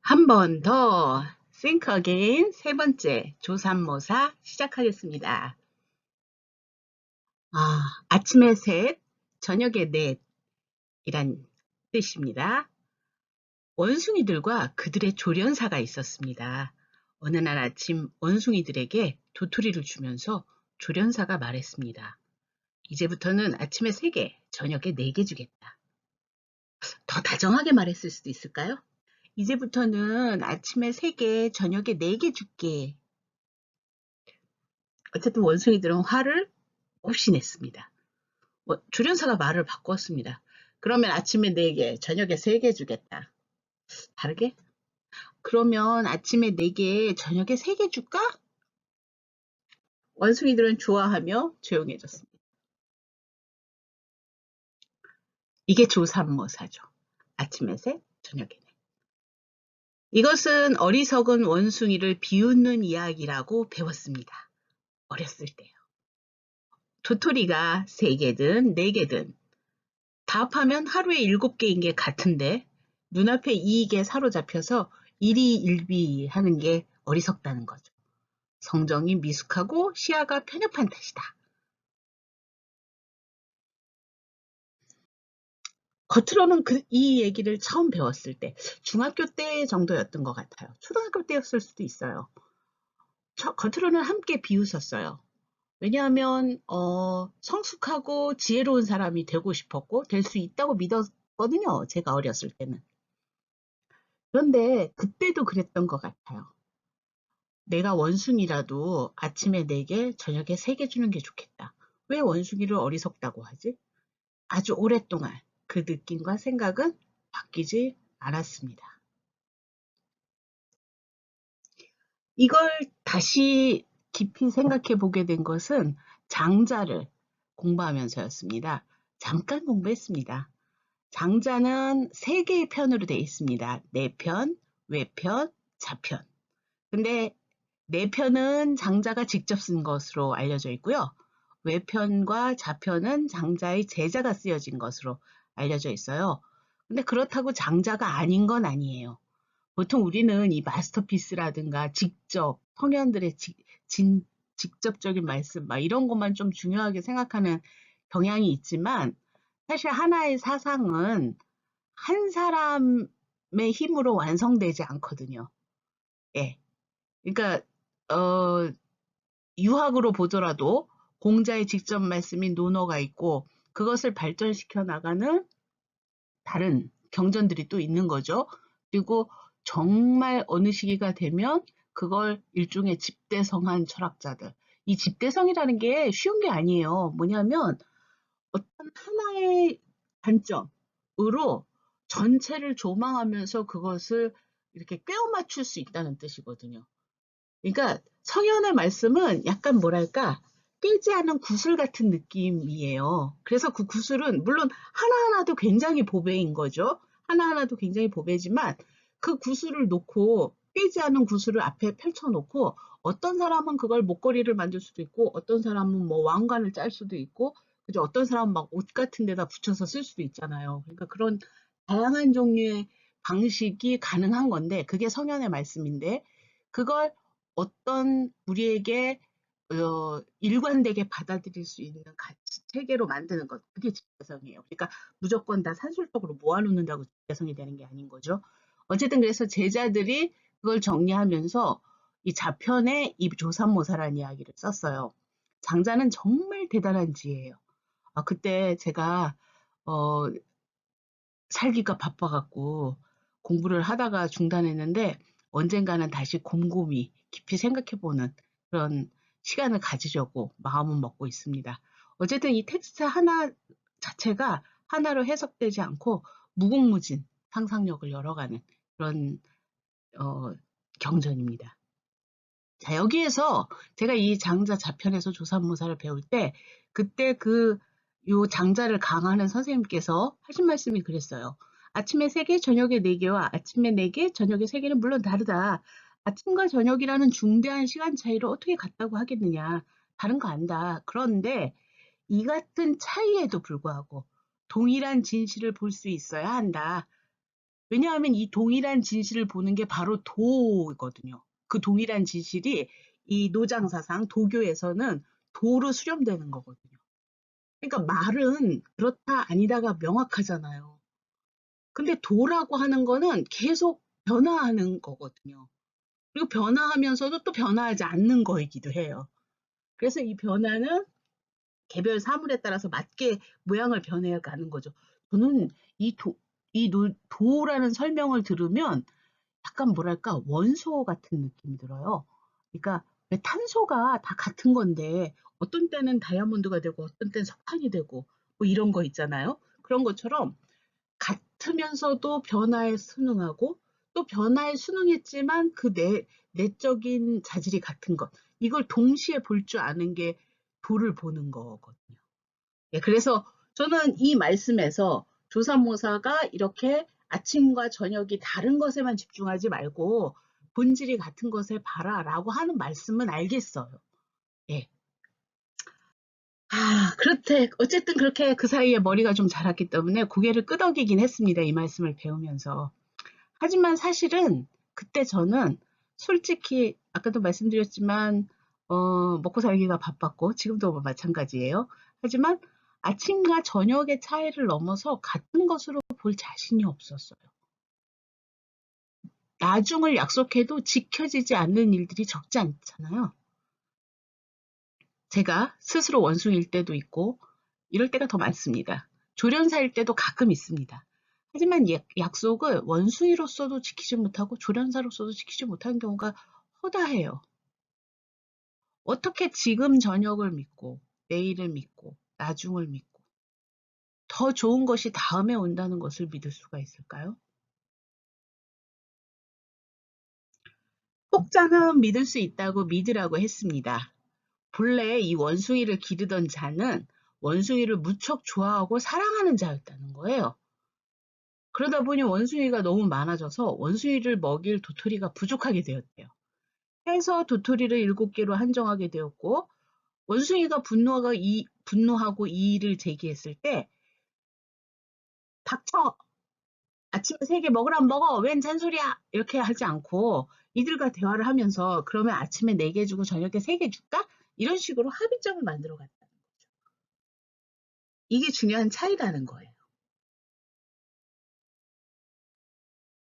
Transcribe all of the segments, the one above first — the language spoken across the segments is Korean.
한 번 더 Think Again 세 번째 조삼모사 시작하겠습니다. 아침에 셋, 저녁에 넷이란 뜻입니다. 원숭이들과 그들의 조련사가 있었습니다. 어느 날 아침 원숭이들에게 도토리를 주면서 조련사가 말했습니다. 이제부터는 아침에 3개, 저녁에 4개 주겠다. 더 다정하게 말했을 수도 있을까요? 이제부터는 아침에 3개, 저녁에 4개 줄게. 어쨌든 원숭이들은 화를 없이 냈습니다. 조련사가 말을 바꿨습니다. 그러면 아침에 4개, 저녁에 3개 주겠다. 다르게? 그러면 아침에 4개, 저녁에 3개 줄까? 원숭이들은 좋아하며 조용해졌습니다. 이게 조삼모사죠. 아침에 셋, 저녁에 넷. 이것은 어리석은 원숭이를 비웃는 이야기라고 배웠습니다. 어렸을 때요. 도토리가 3개든 4개든 다 합하면 하루에 7개인 게 같은데 눈앞에 이익에 사로잡혀서 일희일비하는 게 어리석다는 거죠. 성정이 미숙하고 시야가 편협한 탓이다. 겉으로는 이 얘기를 처음 배웠을 때 중학교 때 정도였던 것 같아요. 초등학교 때였을 수도 있어요. 겉으로는 함께 비웃었어요. 왜냐하면 성숙하고 지혜로운 사람이 되고 싶었고 될 수 있다고 믿었거든요. 제가 어렸을 때는. 그런데 그때도 그랬던 것 같아요. 내가 원숭이라도 아침에 4개, 저녁에 3개 주는 게 좋겠다. 왜 원숭이를 어리석다고 하지? 아주 오랫동안 그 느낌과 생각은 바뀌지 않았습니다. 이걸 다시 깊이 생각해 보게 된 것은 장자를 공부하면서였습니다. 잠깐 공부했습니다. 장자는 3개의 편으로 되어 있습니다. 내편, 외편, 자편. 근데 내편은 장자가 직접 쓴 것으로 알려져 있고요. 외편과 자편은 장자의 제자가 쓰여진 것으로 알려져 있어요. 근데 그렇다고 장자가 아닌 건 아니에요. 보통 우리는 이 마스터피스라든가 직접 성현들의 직접적인 말씀 막 이런 것만 좀 중요하게 생각하는 경향이 있지만 사실 하나의 사상은 한 사람의 힘으로 완성되지 않거든요. 예. 그러니까 어 유학으로 보더라도 공자의 직접 말씀인 논어가 있고 그것을 발전시켜 나가는 다른 경전들이 또 있는 거죠. 그리고 정말 어느 시기가 되면 그걸 일종의 집대성한 철학자들. 이 집대성이라는 게 쉬운 게 아니에요. 뭐냐면 어떤 하나의 관점으로 전체를 조망하면서 그것을 이렇게 꿰어 맞출 수 있다는 뜻이거든요. 그러니까 성현의 말씀은 약간 뭐랄까 깨지 않은 구슬 같은 느낌이에요. 그래서 그 구슬은 물론 하나하나도 굉장히 보배인 거죠. 하나하나도 굉장히 보배지만 그 구슬을 놓고 깨지 않은 구슬을 앞에 펼쳐놓고 어떤 사람은 그걸 목걸이를 만들 수도 있고 어떤 사람은 뭐 왕관을 짤 수도 있고 그죠? 어떤 사람은 막 옷 같은 데다 붙여서 쓸 수도 있잖아요. 그러니까 그런 다양한 종류의 방식이 가능한 건데 그게 성현의 말씀인데 그걸 어떤 우리에게 일관되게 받아들일 수 있는 가치 체계로 만드는 것 그게 집대성이에요. 그러니까 무조건 다 산술적으로 모아놓는다고 집대성이 되는 게 아닌 거죠. 어쨌든 그래서 제자들이 그걸 정리하면서 이 자편에 이 조삼모사라는 이야기를 썼어요. 장자는 정말 대단한 지혜예요. 그때 제가 어, 살기가 바빠갖고 공부를 하다가 중단했는데 언젠가는 다시 곰곰이 깊이 생각해보는 그런 시간을 가지려고 마음은 먹고 있습니다. 어쨌든 이 텍스트 하나 자체가 하나로 해석되지 않고 무궁무진 상상력을 열어가는 그런 어, 경전입니다. 자, 여기에서 제가 이 장자 자편에서 조삼모사를 배울 때 그때 요 장자를 강하는 선생님께서 하신 말씀이 그랬어요. 아침에 3개, 저녁에 4개와 아침에 4개, 저녁에 3개는 물론 다르다. 아침과 저녁이라는 중대한 시간 차이를 어떻게 같다고 하겠느냐. 다른 거 안다. 그런데 이 같은 차이에도 불구하고 동일한 진실을 볼 수 있어야 한다. 왜냐하면 이 동일한 진실을 보는 게 바로 도거든요. 그 동일한 진실이 이 노장사상, 도교에서는 도로 수렴되는 거거든요. 그러니까 말은 그렇다 아니다가 명확하잖아요. 근데 도라고 하는 거는 계속 변화하는 거거든요. 그리고 변화하면서도 또 변화하지 않는 거이기도 해요. 그래서 이 변화는 개별 사물에 따라서 맞게 모양을 변해 가는 거죠. 저는 도라는 설명을 들으면 약간 뭐랄까 원소 같은 느낌이 들어요. 그러니까 왜 탄소가 다 같은 건데 어떤 때는 다이아몬드가 되고 어떤 때는 석탄이 되고 뭐 이런 거 있잖아요. 그런 것처럼 같으면서도 변화에 순응하고 또 변화에 순응했지만 그 내적인 자질이 같은 것. 이걸 동시에 볼 줄 아는 게 도를 보는 거거든요. 예, 그래서 저는 이 말씀에서 조삼모사가 이렇게 아침과 저녁이 다른 것에만 집중하지 말고 본질이 같은 것에 봐라라고 하는 말씀은 알겠어요. 예. 그렇대. 어쨌든 그렇게 그 사이에 머리가 좀 자랐기 때문에 고개를 끄덕이긴 했습니다. 이 말씀을 배우면서. 하지만 사실은 그때 저는 솔직히 아까도 말씀드렸지만 먹고 살기가 바빴고 지금도 뭐 마찬가지예요. 하지만 아침과 저녁의 차이를 넘어서 같은 것으로 볼 자신이 없었어요. 나중을 약속해도 지켜지지 않는 일들이 적지 않잖아요. 제가 스스로 원숭이일 때도 있고 이럴 때가 더 많습니다. 조련사일 때도 가끔 있습니다. 하지만 약속을 원숭이로서도 지키지 못하고 조련사로서도 지키지 못하는 경우가 허다해요. 어떻게 지금 저녁을 믿고 내일을 믿고 나중을 믿고 더 좋은 것이 다음에 온다는 것을 믿을 수가 있을까요? 혹자는 믿을 수 있다고 믿으라고 했습니다. 본래 이 원숭이를 기르던 자는 원숭이를 무척 좋아하고 사랑하는 자였다는 거예요. 그러다 보니 원숭이가 너무 많아져서 원숭이를 먹일 도토리가 부족하게 되었대요. 해서 도토리를 7개로 한정하게 되었고 원숭이가 분노하고 이의를 제기했을 때 닥쳐! 아침에 3개 먹으라면 먹어! 웬 잔소리야! 이렇게 하지 않고 이들과 대화를 하면서 그러면 아침에 4개 주고 저녁에 3개 줄까? 이런 식으로 합의점을 만들어 갔다는 거죠. 이게 중요한 차이라는 거예요.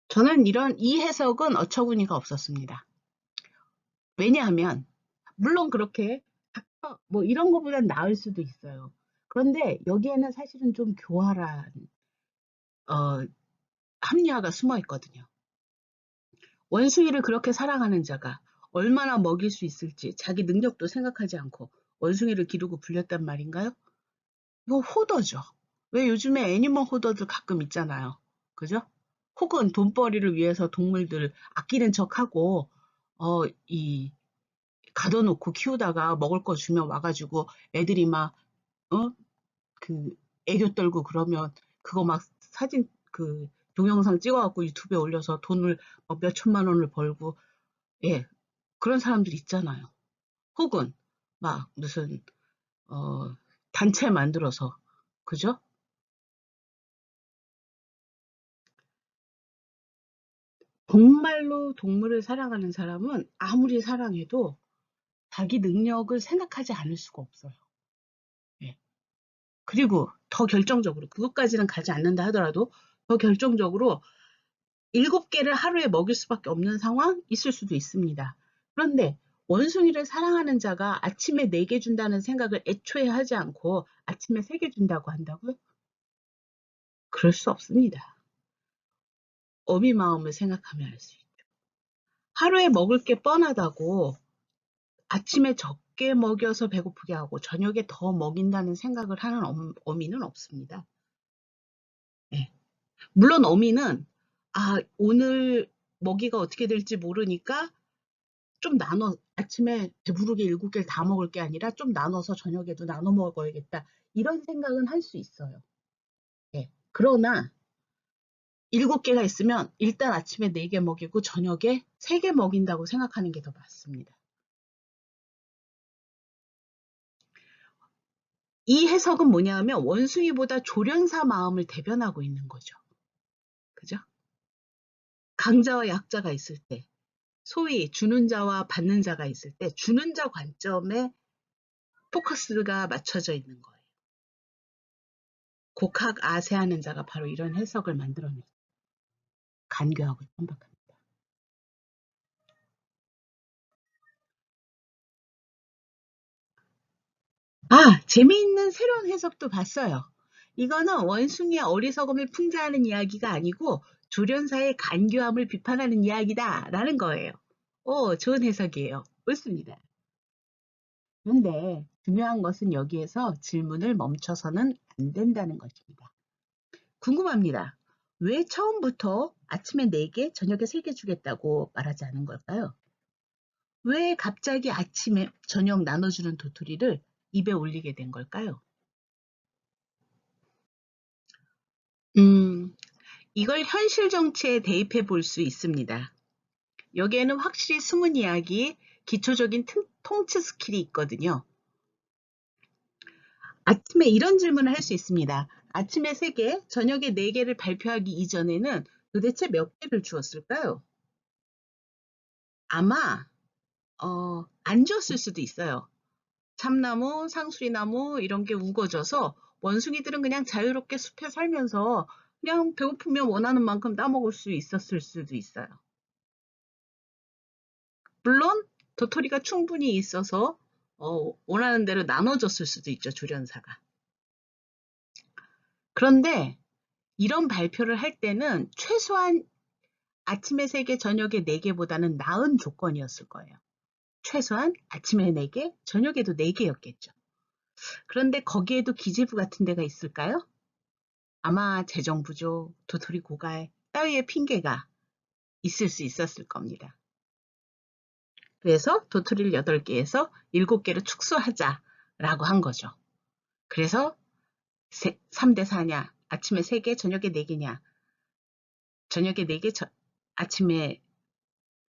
저는 이 해석은 어처구니가 없었습니다. 왜냐하면 물론 그렇게 뭐 이런 거보단 나을 수도 있어요. 그런데 여기에는 사실은 좀 교활한 어, 합리화가 숨어 있거든요. 원숭이를 그렇게 사랑하는 자가 얼마나 먹일 수 있을지 자기 능력도 생각하지 않고 원숭이를 기르고 불렸단 말인가요? 이거 호더죠. 왜 요즘에 애니멀 호더들 가끔 있잖아요. 그죠? 혹은 돈벌이를 위해서 동물들 아끼는 척하고 이 가둬놓고 키우다가 먹을 거 주면 와가지고 애들이 막 어? 그 애교 떨고 그러면 그거 막 사진 동영상 찍어갖고 유튜브에 올려서 돈을 몇 천만 원을 벌고 예 그런 사람들 있잖아요. 혹은 막 무슨 단체 만들어서 그죠? 정말로 동물을 사랑하는 사람은 아무리 사랑해도 자기 능력을 생각하지 않을 수가 없어요. 예. 그리고 더 결정적으로 그것까지는 가지 않는다 하더라도 더 결정적으로 7개를 하루에 먹일 수밖에 없는 상황 있을 수도 있습니다. 그런데 원숭이를 사랑하는 자가 아침에 4개 준다는 생각을 애초에 하지 않고 아침에 3개 준다고 한다고요? 그럴 수 없습니다. 어미 마음을 생각하면 알 수 있죠. 하루에 먹을 게 뻔하다고 아침에 적게 먹여서 배고프게 하고 저녁에 더 먹인다는 생각을 하는 어미는 없습니다. 네. 물론 어미는 오늘 먹이가 어떻게 될지 모르니까 좀 아침에 배부르게 7개를 다 먹을 게 아니라 좀 나눠서 저녁에도 나눠 먹어야겠다. 이런 생각은 할 수 있어요. 예. 그러나 7개가 있으면 일단 아침에 4개 먹이고 저녁에 3개 먹인다고 생각하는 게 더 맞습니다. 이 해석은 뭐냐 하면 원숭이보다 조련사 마음을 대변하고 있는 거죠. 그죠? 강자와 약자가 있을 때, 소위 주는 자와 받는 자가 있을 때 주는 자 관점에 포커스가 맞춰져 있는 거예요. 곡학 아세하는 자가 바로 이런 해석을 만들어내요. 간교하고 천박합니다. 재미있는 새로운 해석도 봤어요. 이거는 원숭이의 어리석음을 풍자하는 이야기가 아니고 조련사의 간교함을 비판하는 이야기다라는 거예요. 좋은 해석이에요. 옳습니다. 그런데 중요한 것은 여기에서 질문을 멈춰서는 안 된다는 것입니다. 궁금합니다. 왜 처음부터 아침에 4개, 저녁에 3개 주겠다고 말하지 않은 걸까요? 왜 갑자기 아침에 저녁 나눠주는 도토리를 입에 올리게 된 걸까요? 이걸 현실 정치에 대입해 볼 수 있습니다. 여기에는 확실히 숨은 이야기, 기초적인 통치 스킬이 있거든요. 아침에 이런 질문을 할 수 있습니다. 아침에 3개, 저녁에 4개를 발표하기 이전에는 도대체 몇 개를 주었을까요? 아마 안 주었을 수도 있어요. 참나무, 상수리나무 이런 게 우거져서 원숭이들은 그냥 자유롭게 숲에 살면서 그냥 배고프면 원하는 만큼 따먹을 수 있었을 수도 있어요. 물론 도토리가 충분히 있어서 원하는 대로 나눠줬을 수도 있죠, 조련사가. 그런데 이런 발표를 할 때는 최소한 아침에 3개, 저녁에 4개보다는 나은 조건이었을 거예요. 최소한 아침에 4개, 저녁에도 4개였겠죠. 그런데 거기에도 기재부 같은 데가 있을까요? 아마 재정 부족, 도토리 고갈 따위의 핑계가 있을 수 있었을 겁니다. 그래서 도토리를 8개에서 7개로 축소하자라고 한 거죠. 그래서 3대 4냐, 아침에 3개, 저녁에 4개냐, 저녁에 4개, 아침에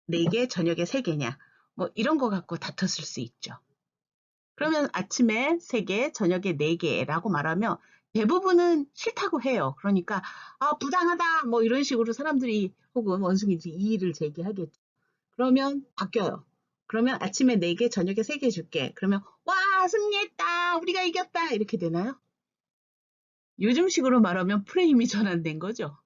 4개, 저녁에 3개냐, 뭐 이런 거 갖고 다퉜을 수 있죠. 그러면 아침에 3개, 저녁에 4개라고 말하면 대부분은 싫다고 해요. 그러니까 부당하다 뭐 이런 식으로 사람들이 혹은 원숭이들이 이의를 제기하겠죠. 그러면 바뀌어요. 그러면 아침에 4개, 저녁에 3개 줄게. 그러면 와 승리했다, 우리가 이겼다 이렇게 되나요? 요즘식으로 말하면 프레임이 전환된 거죠.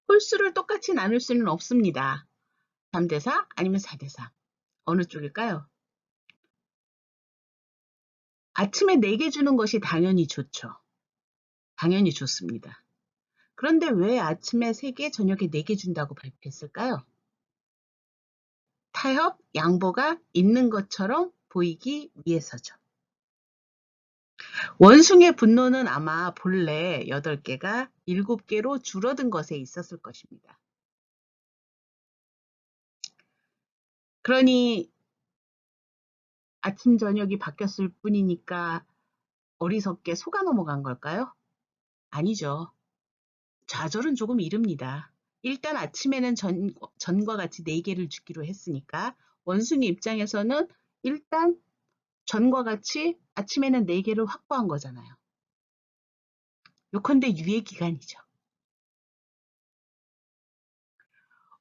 홀수를 똑같이 나눌 수는 없습니다. 3대 4 아니면 4대 4. 어느 쪽일까요? 아침에 4개 주는 것이 당연히 좋죠. 당연히 좋습니다. 그런데 왜 아침에 3개, 저녁에 4개 준다고 발표했을까요? 타협, 양보가 있는 것처럼 보이기 위해서죠. 원숭이의 분노는 아마 본래 8개가 7개로 줄어든 것에 있었을 것입니다. 그러니 아침, 저녁이 바뀌었을 뿐이니까 어리석게 속아 넘어간 걸까요? 아니죠. 좌절은 조금 이릅니다. 일단 아침에는 전과 같이 4개를 주기로 했으니까 원숭이 입장에서는 일단 전과 같이 아침에는 4개를 확보한 거잖아요. 요컨대 유예 기간이죠.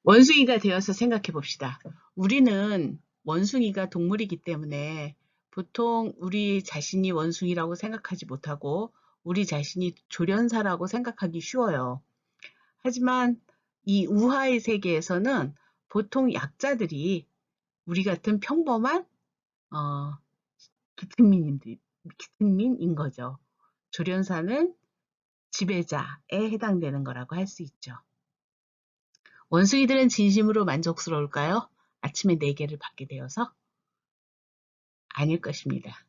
원숭이가 되어서 생각해 봅시다. 우리는 원숭이가 동물이기 때문에 보통 우리 자신이 원숭이라고 생각하지 못하고 우리 자신이 조련사라고 생각하기 쉬워요. 하지만 이 우화의 세계에서는 보통 약자들이 우리 같은 평범한 기특민인 거죠. 조련사는 지배자에 해당되는 거라고 할 수 있죠. 원숭이들은 진심으로 만족스러울까요? 아침에 4개를 받게 되어서? 아닐 것입니다.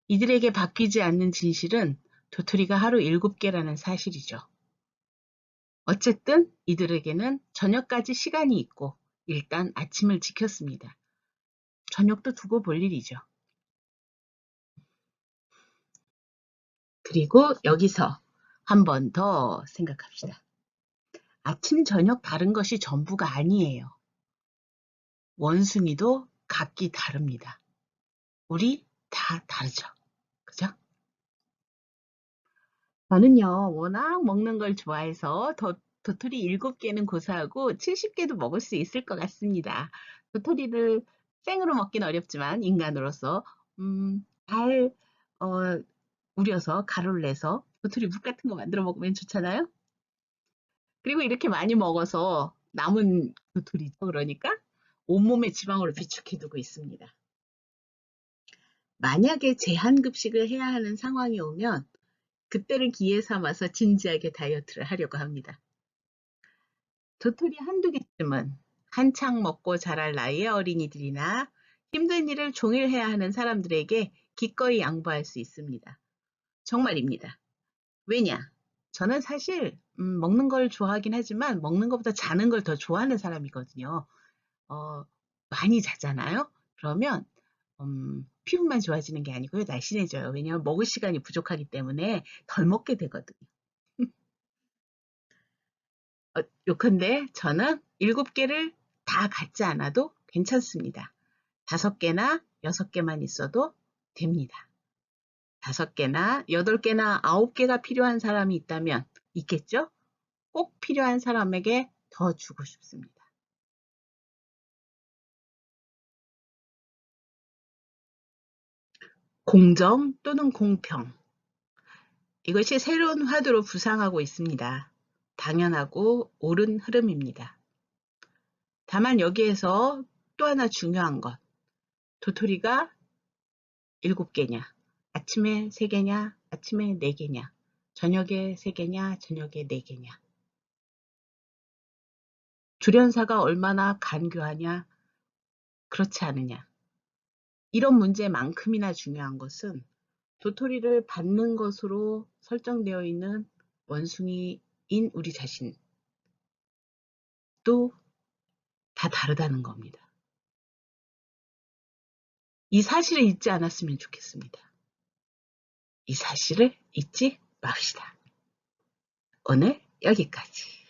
이들에게 바뀌지 않는 진실은 도토리가 하루 7개라는 사실이죠. 어쨌든 이들에게는 저녁까지 시간이 있고 일단 아침을 지켰습니다. 저녁도 두고 볼 일이죠. 그리고 여기서 한 번 더 생각합시다. 아침, 저녁 다른 것이 전부가 아니에요. 원숭이도 각기 다릅니다. 우리 다 다르죠. 그죠? 저는요, 워낙 먹는 걸 좋아해서 도토리 7개는 고사하고 70개도 먹을 수 있을 것 같습니다. 도토리를 생으로 먹긴 어렵지만 인간으로서 잘 어, 우려서 가루를 내서 도토리 묵 같은 거 만들어 먹으면 좋잖아요. 그리고 이렇게 많이 먹어서 남은 도토리죠. 그러니까 온몸에 지방으로 비축해 두고 있습니다. 만약에 제한급식을 해야 하는 상황이 오면 그때를 기회 삼아서 진지하게 다이어트를 하려고 합니다. 도토리 한두 개쯤은 한창 먹고 자랄 나이의 어린이들이나 힘든 일을 종일 해야 하는 사람들에게 기꺼이 양보할 수 있습니다. 정말입니다. 왜냐? 저는 사실 먹는 걸 좋아하긴 하지만 먹는 것보다 자는 걸 더 좋아하는 사람이거든요. 어, 많이 자잖아요. 그러면 피부만 좋아지는 게 아니고요. 날씬해져요. 왜냐하면 먹을 시간이 부족하기 때문에 덜 먹게 되거든요. 요컨대 저는 7개를 다 갖지 않아도 괜찮습니다. 5개나 6개만 있어도 됩니다. 5개나 8개나 9개가 필요한 사람이 있다면 있겠죠? 꼭 필요한 사람에게 더 주고 싶습니다. 공정 또는 공평. 이것이 새로운 화두로 부상하고 있습니다. 당연하고 옳은 흐름입니다. 다만 여기에서 또 하나 중요한 것. 도토리가 7개냐, 아침에 3개냐, 아침에 4개냐, 저녁에 3개냐, 저녁에 4개냐. 줄연사가 얼마나 간교하냐, 그렇지 않으냐. 이런 문제만큼이나 중요한 것은 도토리를 받는 것으로 설정되어 있는 원숭이인 우리 자신도 다 다르다는 겁니다. 이 사실을 잊지 않았으면 좋겠습니다. 이 사실을 잊지 맙시다. 오늘 여기까지.